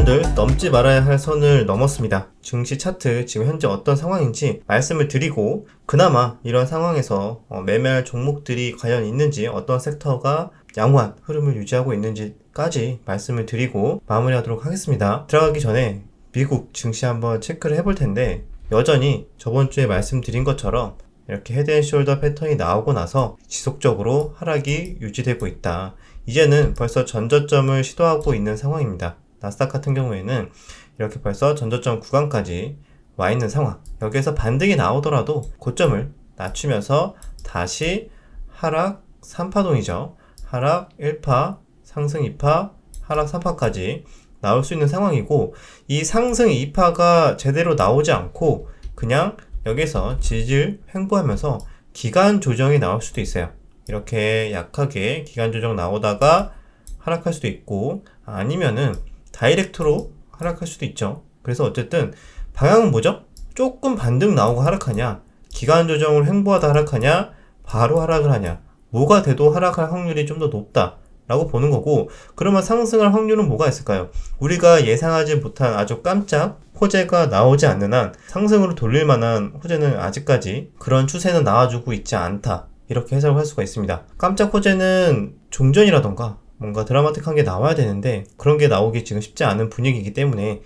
여러분들 넘지 말아야 할 선을 넘었습니다. 증시 차트 지금 현재 어떤 상황인지 말씀을 드리고 그나마 이런 상황에서 매매할 종목들이 과연 있는지 어떤 섹터가 양호한 흐름을 유지하고 있는지까지 말씀을 드리고 마무리하도록 하겠습니다. 들어가기 전에 미국 증시 한번 체크를 해볼 텐데 여전히 저번 주에 말씀드린 것처럼 이렇게 헤드앤숄더 패턴이 나오고 나서 지속적으로 하락이 유지되고 있다. 이제는 벌써 전저점을 시도하고 있는 상황입니다. 나스닥 같은 경우에는 이렇게 벌써 전저점 구간까지 와 있는 상황. 여기에서 반등이 나오더라도 고점을 낮추면서 다시 하락 3파동이죠. 하락 1파, 상승 2파, 하락 3파까지 나올 수 있는 상황이고, 이 상승 2파가 제대로 나오지 않고 그냥 여기서 지지를 횡보하면서 기간 조정이 나올 수도 있어요. 이렇게 약하게 기간 조정 나오다가 하락할 수도 있고, 아니면은 다이렉트로 하락할 수도 있죠. 그래서 어쨌든 방향은 뭐죠? 조금 반등 나오고 하락하냐, 기간 조정을 횡보하다 하락하냐, 바로 하락을 하냐, 뭐가 돼도 하락할 확률이 좀 더 높다 라고 보는 거고, 그러면 상승할 확률은 뭐가 있을까요? 우리가 예상하지 못한 아주 깜짝 호재가 나오지 않는 한 상승으로 돌릴 만한 호재는 아직까지 그런 추세는 나와주고 있지 않다, 이렇게 해석을 할 수가 있습니다. 깜짝 호재는 종전이라던가 뭔가 드라마틱한 게 나와야 되는데 그런 게 나오기 지금 쉽지 않은 분위기이기 때문에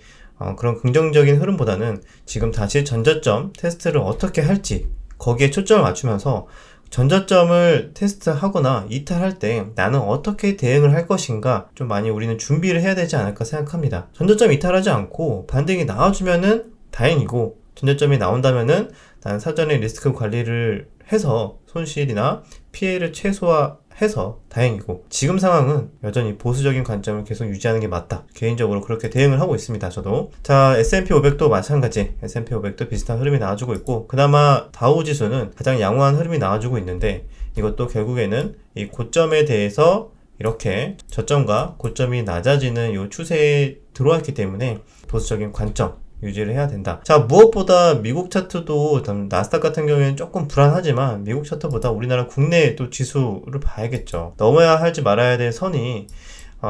그런 긍정적인 흐름보다는 지금 다시 전저점 테스트를 어떻게 할지 거기에 초점을 맞추면서 전저점을 테스트하거나 이탈할 때 나는 어떻게 대응을 할 것인가 좀 많이 우리는 준비를 해야 되지 않을까 생각합니다. 전저점 이탈하지 않고 반등이 나와주면은 다행이고, 전저점이 나온다면은 나는 사전에 리스크 관리를 해서 손실이나 피해를 최소화해서 다행이고, 지금 상황은 여전히 보수적인 관점을 계속 유지하는 게 맞다. 개인적으로 그렇게 대응을 하고 있습니다. 저도. 자, S&P 500도 마찬가지. S&P 500도 비슷한 흐름이 나와주고 있고, 그나마 다우지수는 가장 양호한 흐름이 나와주고 있는데, 이것도 결국에는 이 고점에 대해서 이렇게 저점과 고점이 낮아지는 이 추세에 들어왔기 때문에 보수적인 관점 유지를 해야 된다. 자, 무엇보다 미국 차트도 나스닥 같은 경우에는 조금 불안하지만 미국 차트보다 우리나라 국내 또 지수를 봐야겠죠. 넘어야 할지 말아야 될 선이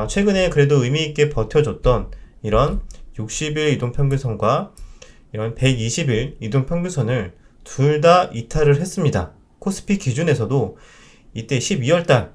최근에 그래도 의미있게 버텨줬던 이런 60일 이동평균선과 이런 120일 이동평균선을 둘 다 이탈을 했습니다. 코스피 기준에서도 이때 12월달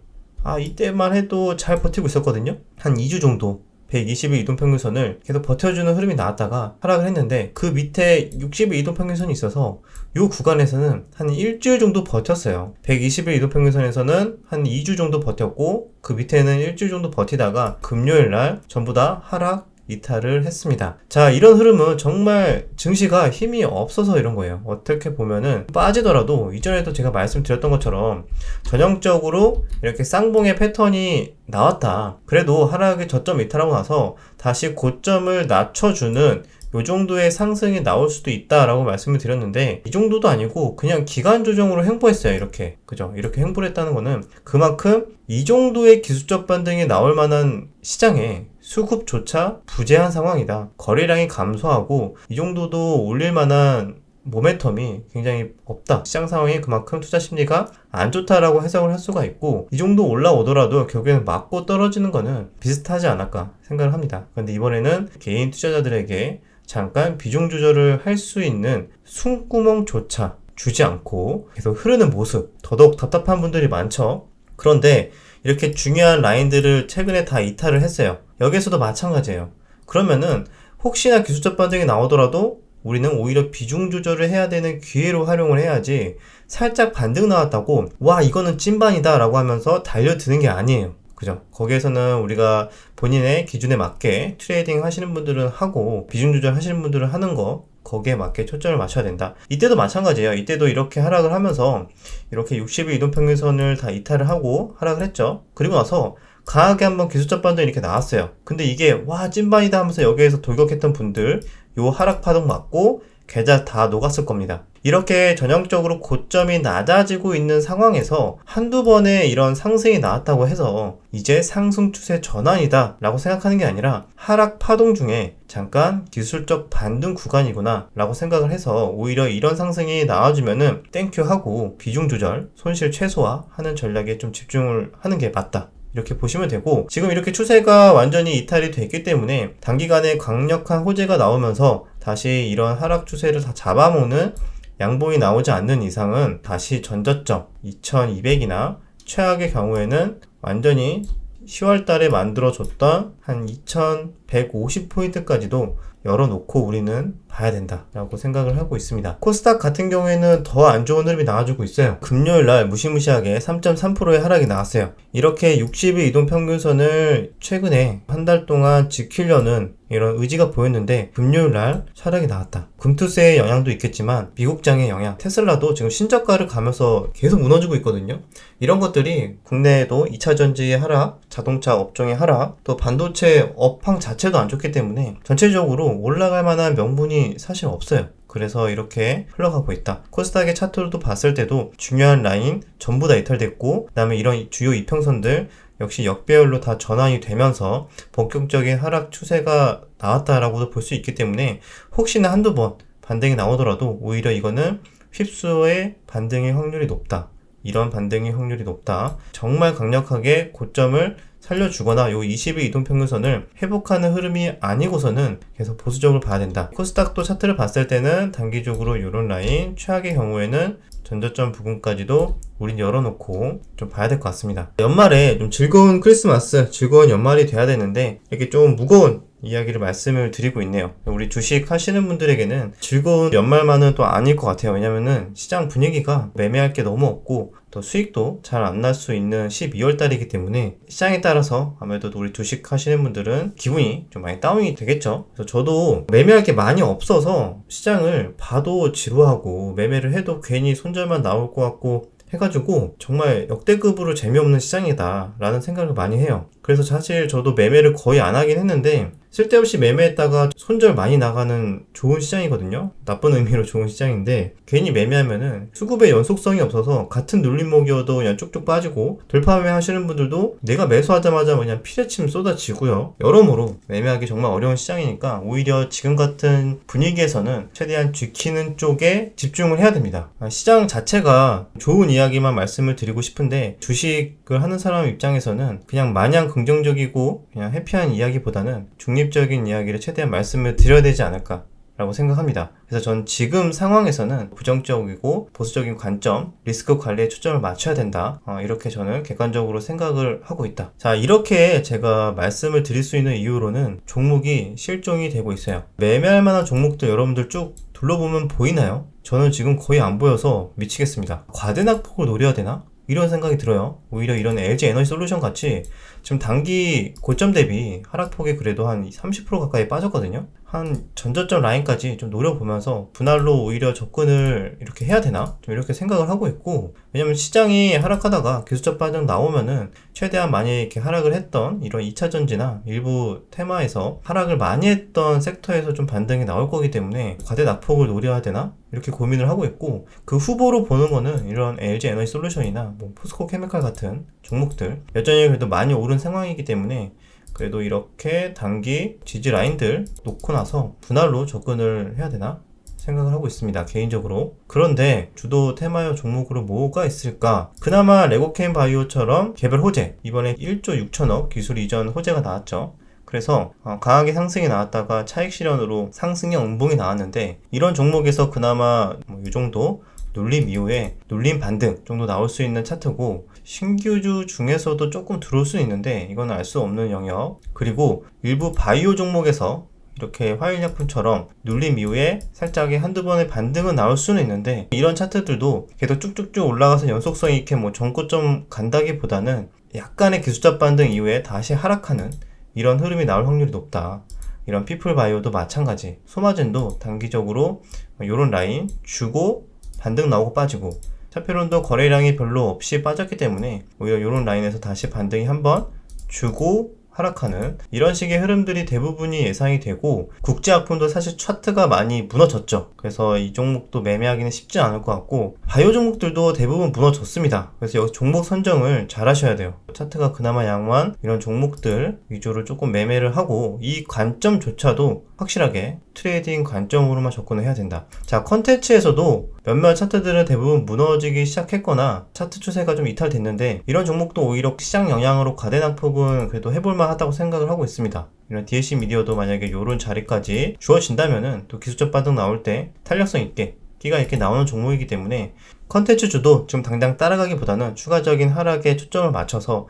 이때만 해도 잘 버티고 있었거든요. 한 2주 정도 120일 이동평균선을 계속 버텨주는 흐름이 나왔다가 하락을 했는데, 그 밑에 60일 이동평균선이 있어서 이 구간에서는 한 일주일 정도 버텼어요. 120일 이동평균선에서는 한 2주 정도 버텼고, 그 밑에는 일주일 정도 버티다가 금요일날 전부 다 하락 이탈을 했습니다. 자, 이런 흐름은 정말 증시가 힘이 없어서 이런 거예요. 어떻게 보면은 빠지더라도 이전에도 제가 말씀드렸던 것처럼 전형적으로 이렇게 쌍봉의 패턴이 나왔다. 그래도 하락의 저점 이탈하고 나서 다시 고점을 낮춰주는 요 정도의 상승이 나올 수도 있다라고 말씀을 드렸는데, 이 정도도 아니고 그냥 기간 조정으로 횡보했어요. 이렇게. 그죠? 이렇게 횡보를 했다는 거는 그만큼 이 정도의 기술적 반등이 나올 만한 시장에 수급조차 부재한 상황이다. 거래량이 감소하고 이 정도도 올릴 만한 모멘텀이 굉장히 없다. 시장 상황이 그만큼 투자 심리가 안 좋다라고 해석을 할 수가 있고, 이 정도 올라오더라도 결국에는 맞고 떨어지는 거는 비슷하지 않을까 생각을 합니다. 그런데 이번에는 개인 투자자들에게 잠깐 비중 조절을 할 수 있는 숨구멍조차 주지 않고 계속 흐르는 모습, 더더욱 답답한 분들이 많죠. 그런데 이렇게 중요한 라인들을 최근에 다 이탈을 했어요. 여기에서도 마찬가지예요. 그러면은 혹시나 기술적 반등이 나오더라도 우리는 오히려 비중 조절을 해야 되는 기회로 활용을 해야지, 살짝 반등 나왔다고 와 이거는 찐반이다 라고 하면서 달려드는 게 아니에요. 그죠? 거기에서는 우리가 본인의 기준에 맞게 트레이딩 하시는 분들은 하고, 비중 조절 하시는 분들은 하는 거, 거기에 맞게 초점을 맞춰야 된다. 이때도 마찬가지예요. 이때도 이렇게 하락을 하면서 이렇게 60일 이동평균선을 다 이탈을 하고 하락을 했죠. 그리고 나서 강하게 한번 기술적 반등이 이렇게 나왔어요. 근데 이게 와 찐반이다 하면서 여기에서 돌격했던 분들, 요 하락 파동 맞고 계좌 다 녹았을 겁니다. 이렇게 전형적으로 고점이 낮아지고 있는 상황에서 한두 번의 이런 상승이 나왔다고 해서 이제 상승 추세 전환이다 라고 생각하는 게 아니라, 하락 파동 중에 잠깐 기술적 반등 구간이구나 라고 생각을 해서 오히려 이런 상승이 나와주면은 땡큐 하고 비중 조절, 손실 최소화 하는 전략에 좀 집중을 하는 게 맞다. 이렇게 보시면 되고, 지금 이렇게 추세가 완전히 이탈이 됐기 때문에 단기간에 강력한 호재가 나오면서 다시 이런 하락 추세를 다 잡아먹는 양봉이 나오지 않는 이상은 다시 전저점 2200이나 최악의 경우에는 완전히 10월 달에 만들어줬던 한 2150포인트까지도 열어놓고 우리는 봐야 된다라고 생각을 하고 있습니다. 코스닥 같은 경우에는 더 안 좋은 흐름이 나와주고 있어요. 금요일날 무시무시하게 3.3%의 하락이 나왔어요. 이렇게 60일 이동평균선을 최근에 한 달 동안 지키려는 이런 의지가 보였는데 금요일날 하락이 나왔다. 금투세의 영향도 있겠지만 미국장의 영향, 테슬라도 지금 신저가를 가면서 계속 무너지고 있거든요. 이런 것들이 국내에도 2차전지의 하락, 자동차 업종의 하락, 또 반도체 업황 자체도 안 좋기 때문에 전체적으로 올라갈 만한 명분이 사실 없어요. 그래서 이렇게 흘러가고 있다. 코스닥의 차트로도 봤을 때도 중요한 라인 전부 다 이탈됐고, 그 다음에 이런 주요 이평선들 역시 역배열로 다 전환이 되면서 본격적인 하락 추세가 나왔다라고도 볼 수 있기 때문에 혹시나 한두 번 반등이 나오더라도 오히려 이거는 휩수의 반등의 확률이 높다. 이런 반등의 확률이 높다. 정말 강력하게 고점을 살려주거나 요 20일 이동평균선을 회복하는 흐름이 아니고서는 계속 보수적으로 봐야 된다. 코스닥도 차트를 봤을 때는 단기적으로 이런 라인, 최악의 경우에는 전저점 부근까지도 우린 열어놓고 좀 봐야 될 것 같습니다. 연말에 좀 즐거운 크리스마스, 즐거운 연말이 돼야 되는데 이렇게 좀 무거운 이야기를 말씀을 드리고 있네요. 우리 주식 하시는 분들에게는 즐거운 연말만은 또 아닐 것 같아요. 왜냐면은 시장 분위기가 매매할 게 너무 없고 또 수익도 잘 안 날 수 있는 12월 달이기 때문에 시장에 따라서 아무래도 우리 주식 하시는 분들은 기분이 좀 많이 다운이 되겠죠. 그래서 저도 매매할 게 많이 없어서 시장을 봐도 지루하고 매매를 해도 괜히 손절만 나올 것 같고 해가지고 정말 역대급으로 재미없는 시장이다 라는 생각을 많이 해요. 그래서 사실 저도 매매를 거의 안 하긴 했는데 쓸데없이 매매했다가 손절 많이 나가는 좋은 시장이거든요. 나쁜 의미로 좋은 시장인데 괜히 매매하면은 수급의 연속성이 없어서 같은 눌림목이어도 그냥 쭉쭉 빠지고 돌파매 하시는 분들도 내가 매수하자마자 그냥 피레침 쏟아지고요. 여러모로 매매하기 정말 어려운 시장이니까 오히려 지금 같은 분위기에서는 최대한 지키는 쪽에 집중을 해야 됩니다. 시장 자체가 좋은 이야기만 말씀을 드리고 싶은데 주식을 하는 사람 입장에서는 그냥 마냥 긍정적이고 그냥 해피한 이야기보다는 중립적인 이야기를 최대한 말씀을 드려야 되지 않을까 라고 생각합니다. 그래서 전 지금 상황에서는 부정적이고 보수적인 관점, 리스크 관리에 초점을 맞춰야 된다. 이렇게 저는 객관적으로 생각을 하고 있다. 자, 이렇게 제가 말씀을 드릴 수 있는 이유로는 종목이 실종이 되고 있어요. 매매할 만한 종목들 여러분들 쭉 둘러보면 보이나요? 저는 지금 거의 안 보여서 미치겠습니다. 과대낙폭을 노려야 되나? 이런 생각이 들어요. 오히려 이런 LG 에너지 솔루션 같이 지금 단기 고점 대비 하락폭이 그래도 한 30% 가까이 빠졌거든요. 한 전저점 라인까지 좀 노려보면서 분할로 오히려 접근을 이렇게 해야 되나? 좀 이렇게 생각을 하고 있고, 왜냐면 시장이 하락하다가 기술적 반등 나오면은 최대한 많이 이렇게 하락을 했던 이런 2차전지나 일부 테마에서 하락을 많이 했던 섹터에서 좀 반등이 나올 거기 때문에 과대 낙폭을 노려야 되나? 이렇게 고민을 하고 있고, 그 후보로 보는 거는 이런 LG 에너지 솔루션이나 뭐 포스코 케미칼 같은 종목들 여전히 그래도 많이 오른 상황이기 때문에 그래도 이렇게 단기 지지 라인들 놓고 나서 분할로 접근을 해야 되나 생각을 하고 있습니다, 개인적으로. 그런데 주도 테마여 종목으로 뭐가 있을까? 그나마 레고케인 바이오처럼 개별 호재, 이번에 1조 6천억 기술 이전 호재가 나왔죠. 그래서 강하게 상승이 나왔다가 차익 실현으로 상승형 음봉이 나왔는데, 이런 종목에서 그나마 이 정도 눌림 이후에 눌림 반등 정도 나올 수 있는 차트고, 신규주 중에서도 조금 들어올 수 있는데 이건 알 수 없는 영역. 그리고 일부 바이오 종목에서 이렇게 화일약품처럼 눌림 이후에 살짝의 한두 번의 반등은 나올 수는 있는데, 이런 차트들도 계속 쭉쭉쭉 올라가서 연속성 있게 뭐 전고점 간다기보다는 약간의 기술적 반등 이후에 다시 하락하는 이런 흐름이 나올 확률이 높다. 이런 피플바이오도 마찬가지. 소마젠도 단기적으로 이런 라인 주고 반등 나오고 빠지고, 차페론도 거래량이 별로 없이 빠졌기 때문에 오히려 이런 라인에서 다시 반등이 한번 주고 하락하는 이런 식의 흐름들이 대부분이 예상이 되고, 국제학품도 사실 차트가 많이 무너졌죠. 그래서 이 종목도 매매하기는 쉽지 않을 것 같고, 바이오 종목들도 대부분 무너졌습니다. 그래서 여기 종목 선정을 잘 하셔야 돼요. 차트가 그나마 양호한 이런 종목들 위주로 조금 매매를 하고, 이 관점조차도 확실하게 트레이딩 관점으로만 접근을 해야 된다. 자, 컨텐츠에서도 몇몇 차트들은 대부분 무너지기 시작했거나 차트 추세가 좀 이탈됐는데 이런 종목도 오히려 시장 영향으로 과대낭폭은 그래도 해볼만 하다고 생각을 하고 있습니다. 이런 DLC 미디어도 만약에 이런 자리까지 주어진다면은 또 기술적 반등 나올 때 탄력성 있게 끼가 있게 나오는 종목이기 때문에 컨텐츠주도 지금 당장 따라가기보다는 추가적인 하락에 초점을 맞춰서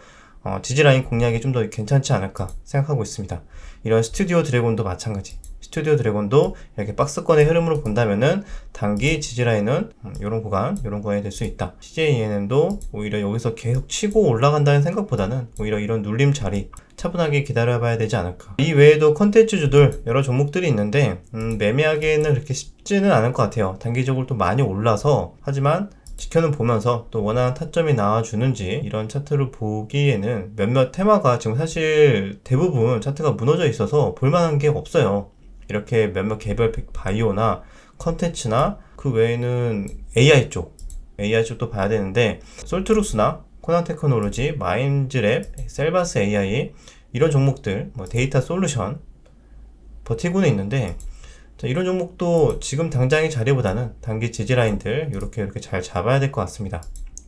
지지라인 공략이 좀 더 괜찮지 않을까 생각하고 있습니다. 이런 스튜디오 드래곤도 마찬가지. 스튜디오 드래곤도 이렇게 박스권의 흐름으로 본다면은 단기 지지라인은 이런 구간이 될 수 있다. CJENM도 오히려 여기서 계속 치고 올라간다는 생각보다는 오히려 이런 눌림 자리 차분하게 기다려봐야 되지 않을까. 이 외에도 컨텐츠주들 여러 종목들이 있는데 매매하기에는 그렇게 쉽지는 않을 것 같아요. 단기적으로 또 많이 올라서 하지만 지켜는 보면서 또 원하는 타점이 나와주는지 이런 차트를 보기에는 몇몇 테마가 지금 사실 대부분 차트가 무너져 있어서 볼만한 게 없어요. 이렇게 몇몇 개별 바이오나 컨텐츠나 그 외에는 AI 쪽도 봐야 되는데 솔트룩스나 코난테크놀로지, 마인즈랩, 셀바스 AI 이런 종목들, 데이터 솔루션 버티고는 있는데 이런 종목도 지금 당장의 자리보다는 단기 지지라인들 이렇게 잘 잡아야 될 것 같습니다.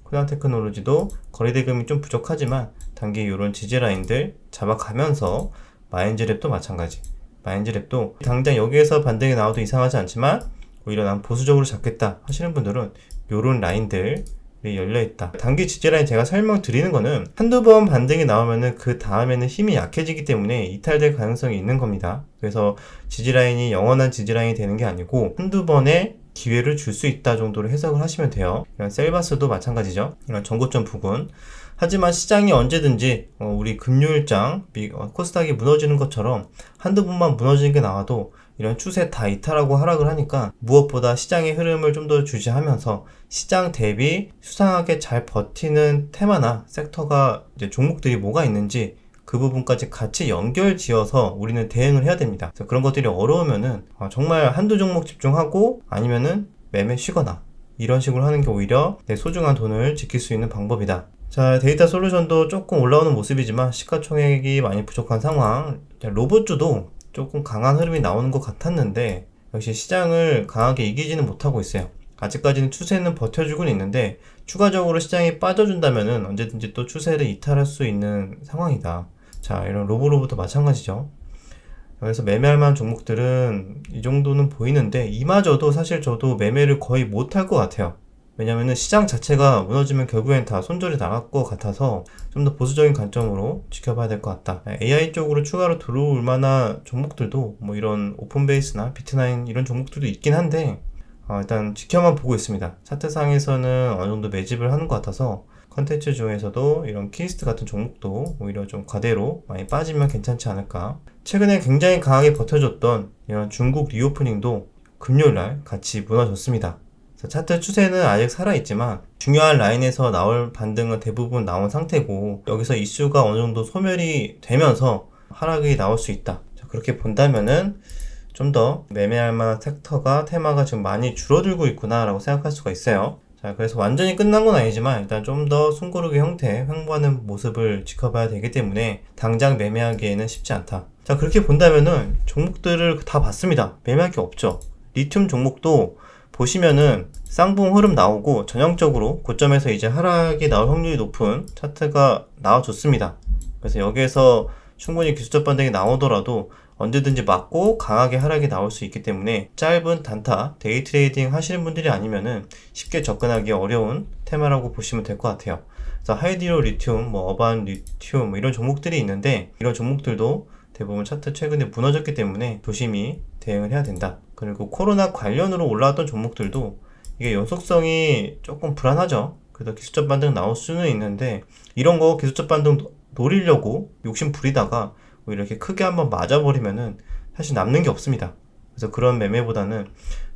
코난테크놀로지도 거래대금이 좀 부족하지만 단기 이런 지지라인들 잡아가면서 마인즈랩도 마찬가지. 마인즈랩도 당장 여기에서 반등이 나와도 이상하지 않지만 오히려 난 보수적으로 잡겠다 하시는 분들은 이런 라인들이 열려있다. 단기 지지라인 제가 설명드리는 거는 한두 번 반등이 나오면은 그 다음에는 힘이 약해지기 때문에 이탈될 가능성이 있는 겁니다. 그래서 지지라인이 영원한 지지라인이 되는 게 아니고 한두 번의 기회를 줄 수 있다 정도로 해석을 하시면 돼요. 이런 셀바스도 마찬가지죠. 이런 전고점 부근. 하지만 시장이 언제든지 우리 금요일장 코스닥이 무너지는 것처럼 한두 번만 무너지는 게 나와도 이런 추세 다 이탈하고 하락을 하니까 무엇보다 시장의 흐름을 좀 더 주시하면서 시장 대비 수상하게 잘 버티는 테마나 섹터가 이제 종목들이 뭐가 있는지 그 부분까지 같이 연결 지어서 우리는 대응을 해야 됩니다. 그래서 그런 것들이 어려우면은 정말 한두 종목 집중하고 아니면은 매매 쉬거나 이런 식으로 하는 게 오히려 내 소중한 돈을 지킬 수 있는 방법이다. 자, 데이터 솔루션도 조금 올라오는 모습이지만 시가총액이 많이 부족한 상황. 로봇주도 조금 강한 흐름이 나오는 것 같았는데 역시 시장을 강하게 이기지는 못하고 있어요. 아직까지는 추세는 버텨주고는 있는데 추가적으로 시장이 빠져준다면은 언제든지 또 추세를 이탈할 수 있는 상황이다. 자, 이런 로봇도 마찬가지죠. 그래서 매매할 만한 종목들은 이 정도는 보이는데 이마저도 사실 저도 매매를 거의 못할 것 같아요. 왜냐면은 시장 자체가 무너지면 결국엔 다 손절이 나갈 것 같아서 좀 더 보수적인 관점으로 지켜봐야 될 것 같다. AI 쪽으로 추가로 들어올 만한 종목들도 이런 오픈베이스나 비트나인 이런 종목들도 있긴 한데 일단 지켜만 보고 있습니다. 차트상에서는 어느 정도 매집을 하는 것 같아서 컨텐츠 중에서도 이런 키스트 같은 종목도 오히려 좀 과대로 많이 빠지면 괜찮지 않을까. 최근에 굉장히 강하게 버텨줬던 이런 중국 리오프닝도 금요일날 같이 무너졌습니다. 차트 추세는 아직 살아있지만 중요한 라인에서 나올 반등은 대부분 나온 상태고 여기서 이슈가 어느 정도 소멸이 되면서 하락이 나올 수 있다. 그렇게 본다면은 좀 더 매매할 만한 섹터가 테마가 지금 많이 줄어들고 있구나 라고 생각할 수가 있어요. 자, 그래서 완전히 끝난 건 아니지만 일단 좀 더 숨고르기 형태 횡보하는 모습을 지켜봐야 되기 때문에 당장 매매하기에는 쉽지 않다. 자, 그렇게 본다면은 종목들을 다 봤습니다. 매매할 게 없죠. 리튬 종목도 보시면은 쌍봉 흐름 나오고 전형적으로 고점에서 이제 하락이 나올 확률이 높은 차트가 나와줬습니다. 그래서 여기에서 충분히 기술적 반등이 나오더라도 언제든지 맞고 강하게 하락이 나올 수 있기 때문에 짧은 단타, 데이 트레이딩 하시는 분들이 아니면은 쉽게 접근하기 어려운 테마라고 보시면 될 것 같아요. 그래서 하이디로 리튬, 어반 리튬 이런 종목들이 있는데 이런 종목들도 대부분 차트 최근에 무너졌기 때문에 조심히 대응을 해야 된다. 그리고 코로나 관련으로 올라왔던 종목들도 이게 연속성이 조금 불안하죠. 그래서 기술적 반등 나올 수는 있는데 이런 거 기술적 반등 노리려고 욕심 부리다가 이렇게 크게 한번 맞아버리면은 사실 남는 게 없습니다. 그래서 그런 매매보다는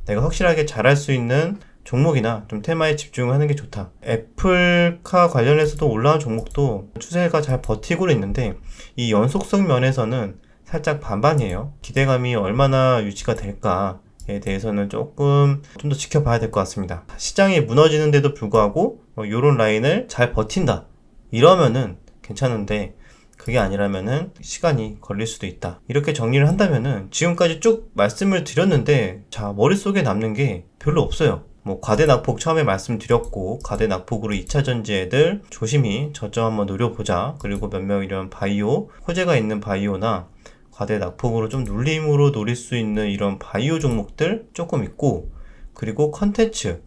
내가 확실하게 잘할 수 있는 종목이나 좀 테마에 집중하는 게 좋다. 애플카 관련해서도 올라온 종목도 추세가 잘 버티고 있는데 이 연속성 면에서는 살짝 반반이에요. 기대감이 얼마나 유지가 될까에 대해서는 조금 좀 더 지켜봐야 될 것 같습니다. 시장이 무너지는데도 불구하고 요런 라인을 잘 버틴다 이러면은 괜찮은데 그게 아니라면은 시간이 걸릴 수도 있다. 이렇게 정리를 한다면은 지금까지 쭉 말씀을 드렸는데 자, 머릿속에 남는 게 별로 없어요. 뭐 과대 낙폭 처음에 말씀드렸고, 과대 낙폭으로 2차 전지 애들 조심히 저점 한번 노려보자. 그리고 몇몇 이런 바이오, 호재가 있는 바이오나 과대 낙폭으로 좀 눌림으로 노릴 수 있는 이런 바이오 종목들 조금 있고, 그리고 컨텐츠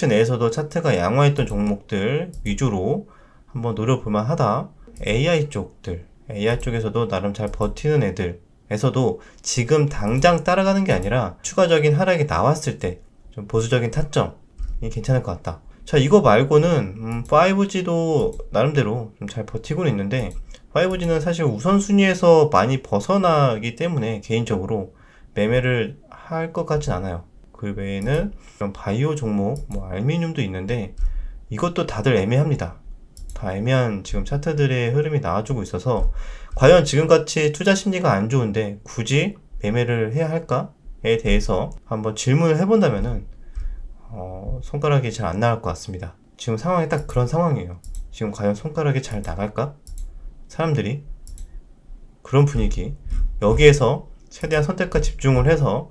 내에서도 차트가 양호했던 종목들 위주로 한번 노려볼만 하다. AI 쪽에서도 나름 잘 버티는 애들에서도 지금 당장 따라가는 게 아니라 추가적인 하락이 나왔을 때 좀 보수적인 타점이 괜찮을 것 같다. 자, 이거 말고는 5G도 나름대로 좀 잘 버티고는 있는데 5G는 사실 우선순위에서 많이 벗어나기 때문에 개인적으로 매매를 할 것 같진 않아요. 그 외에는 이런 바이오 종목, 뭐 알루미늄도 있는데 이것도 다들 애매합니다. 다 애매한 지금 차트들의 흐름이 나와주고 있어서 과연 지금같이 투자 심리가 안 좋은데 굳이 매매를 해야 할까에 대해서 한번 질문을 해본다면은 손가락이 잘 안 나갈 것 같습니다. 지금 상황이 딱 그런 상황이에요. 지금 과연 손가락이 잘 나갈까? 사람들이 그런 분위기, 여기에서 최대한 선택과 집중을 해서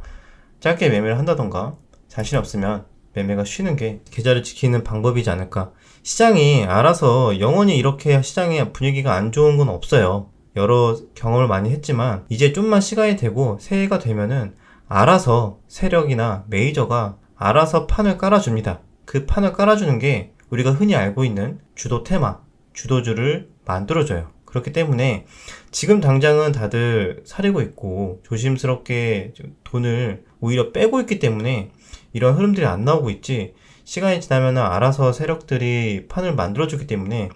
짧게 매매를 한다던가 자신 없으면 매매가 쉬는 게 계좌를 지키는 방법이지 않을까. 시장이 알아서 영원히 이렇게 시장의 분위기가 안 좋은 건 없어요. 여러 경험을 많이 했지만 이제 좀만 시간이 되고 새해가 되면은 알아서 세력이나 메이저가 알아서 판을 깔아줍니다. 그 판을 깔아주는 게 우리가 흔히 알고 있는 주도 테마, 주도주를 만들어줘요. 그렇기 때문에 지금 당장은 다들 사리고 있고 조심스럽게 돈을 오히려 빼고 있기 때문에 이런 흐름들이 안 나오고 있지, 시간이 지나면 알아서 세력들이 판을 만들어주기 때문에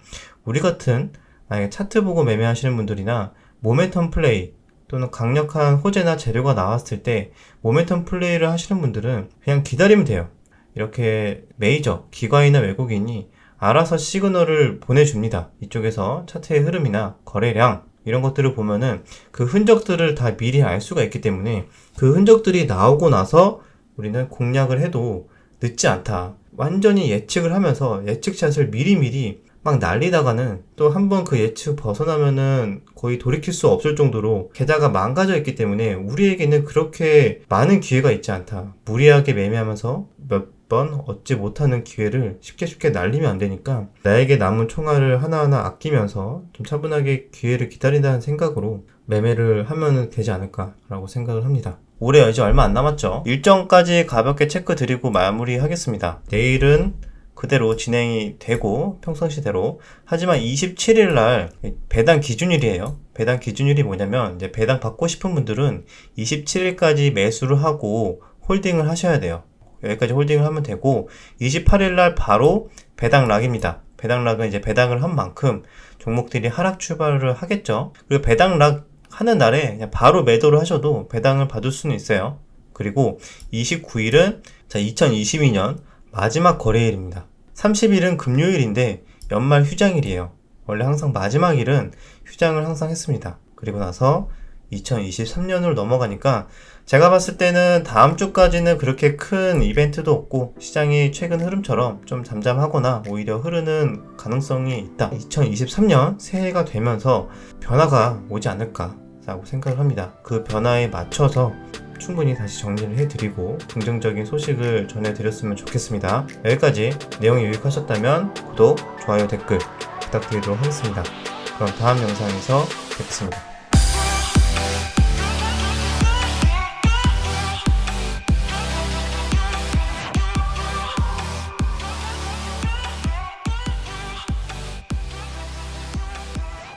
우리 같은 만약에 차트 보고 매매하시는 분들이나 모멘텀 플레이 또는 강력한 호재나 재료가 나왔을 때 모멘텀 플레이를 하시는 분들은 그냥 기다리면 돼요. 이렇게 메이저, 기관이나 외국인이 알아서 시그널을 보내줍니다. 이쪽에서 차트의 흐름이나 거래량 이런 것들을 보면은 그 흔적들을 다 미리 알 수가 있기 때문에 그 흔적들이 나오고 나서 우리는 공략을 해도 늦지 않다. 완전히 예측을 하면서 예측샷을 미리미리 막 날리다가는 또 한번 그 예측 벗어나면은 거의 돌이킬 수 없을 정도로 게다가 망가져 있기 때문에 우리에게는 그렇게 많은 기회가 있지 않다. 무리하게 매매하면서 몇 번 얻지 못하는 기회를 쉽게 날리면 안 되니까 나에게 남은 총알을 하나하나 아끼면서 좀 차분하게 기회를 기다린다는 생각으로 매매를 하면 되지 않을까라고 생각을 합니다. 올해 이제 얼마 안 남았죠. 일정까지 가볍게 체크 드리고 마무리하겠습니다. 내일은 그대로 진행이 되고 평상시대로, 하지만 27일 날 배당 기준일이에요. 배당 기준일이 뭐냐면 이제 배당 받고 싶은 분들은 27일까지 매수를 하고 홀딩을 하셔야 돼요. 여기까지 홀딩을 하면 되고 28일 날 바로 배당 락입니다. 배당 락은 이제 배당을 한 만큼 종목들이 하락 출발을 하겠죠. 그리고 배당 락 하는 날에 그냥 바로 매도를 하셔도 배당을 받을 수는 있어요. 그리고 29일은 2022년 마지막 거래일입니다. 30일은 금요일인데 연말 휴장일이에요. 원래 항상 마지막 일은 휴장을 항상 했습니다. 그리고 나서 2023년으로 넘어가니까 제가 봤을 때는 다음 주까지는 그렇게 큰 이벤트도 없고 시장이 최근 흐름처럼 좀 잠잠하거나 오히려 흐르는 가능성이 있다. 2023년 새해가 되면서 변화가 오지 않을까라고 생각을 합니다. 그 변화에 맞춰서 충분히 다시 정리를 해드리고 긍정적인 소식을 전해드렸으면 좋겠습니다. 여기까지 내용이 유익하셨다면 구독, 좋아요, 댓글 부탁드리도록 하겠습니다. 그럼 다음 영상에서 뵙겠습니다.